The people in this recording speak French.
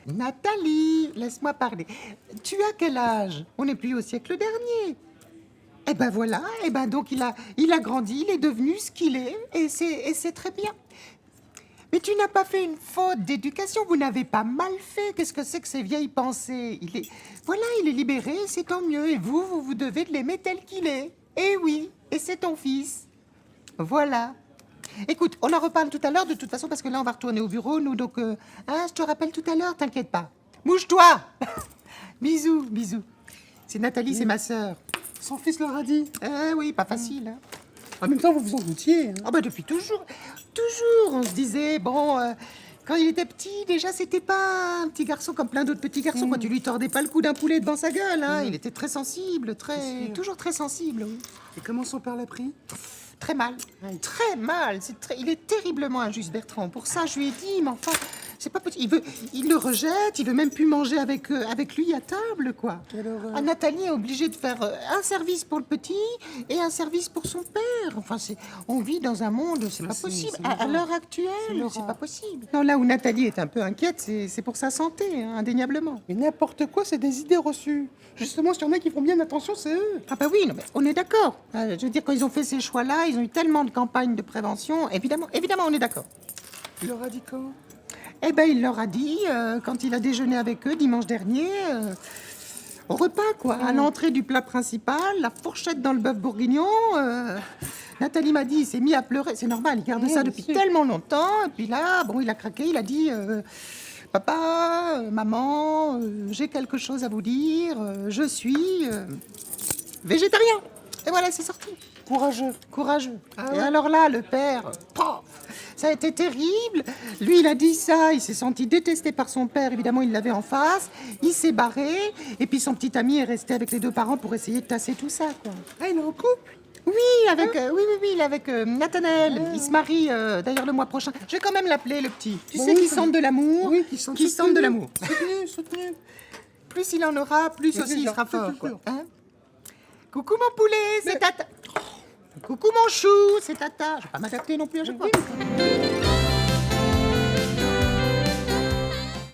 Nathalie, laisse-moi parler. Tu as quel âge? On n'est plus au siècle dernier. Eh ben voilà, eh ben donc il a grandi, il est devenu ce qu'il est, et c'est très bien. Mais tu n'as pas fait une faute d'éducation, vous n'avez pas mal fait. Qu'est-ce que c'est que ces vieilles pensées? Voilà, il est libéré, c'est tant mieux, et vous devez de l'aimer tel qu'il est. Eh oui, et c'est ton fils. Voilà. Écoute, on en reparle tout à l'heure de toute façon, parce que là on va retourner au bureau, nous, donc je te rappelle tout à l'heure, t'inquiète pas. Bouge-toi. Bisous, bisous. C'est Nathalie, c'est ma sœur. Son fils leur a dit. Eh oui, pas facile, hein. En même temps, vous vous en doutiez. Hein. Ah bah depuis toujours, toujours, on se disait, bon, quand il était petit, déjà, c'était pas un petit garçon comme plein d'autres petits garçons, quoi. Tu lui tordais pas le cou d'un poulet devant sa gueule, hein. Il était très sensible, toujours très sensible, oui. Et comment son père l'a pris? Très mal, très mal. Il est terriblement injuste, Bertrand. Pour ça, je lui ai dit, mais enfin, c'est pas possible. Il le rejette, il veut même plus manger avec lui à table, quoi. Quelle horreur. Ah, Nathalie est obligée de faire un service pour le petit et un service pour son père. Enfin, on vit dans un monde, c'est pas possible. À l'heure actuelle, c'est pas possible. Non, là où Nathalie est un peu inquiète, c'est pour sa santé, hein, indéniablement. Mais n'importe quoi, c'est des idées reçues. Justement, s'il y en a qui font bien attention, c'est eux. Ah bah oui, non, mais on est d'accord. Je veux dire, quand ils ont fait ces choix-là, ils ont eu tellement de campagnes de prévention. Évidemment, on est d'accord. Il leur a dit quand? Eh ben, il leur a dit, quand il a déjeuné avec eux dimanche dernier, au repas, quoi, à l'entrée du plat principal, la fourchette dans le bœuf bourguignon. Nathalie m'a dit, il s'est mis à pleurer. C'est normal, il garde ça depuis tellement longtemps. Et puis là, bon, il a craqué, il a dit, papa, maman, j'ai quelque chose à vous dire. Je suis végétarien. Et voilà, c'est sorti. Courageux. Courageux. Ah Et ouais. alors là, le père, pof, ça a été terrible. Lui, il a dit ça, il s'est senti détesté par son père, évidemment, il l'avait en face. Il s'est barré, et puis son petit ami est resté avec les deux parents pour essayer de tasser tout ça, quoi. Ah, il est en couple? Oui, avec, il est avec Nathanaël. Il se marie d'ailleurs le mois prochain. Je vais quand même l'appeler, le petit. Tu sais, qui sentent de l'amour. Oui, qui sentent de l'amour. Soutenu. Plus il en aura, plus aussi il sera fort, quoi. Hein? Coucou mon poulet, c'est Tata. Coucou mon chou, c'est Tata. Je vais pas m'adapter non plus à chaque fois.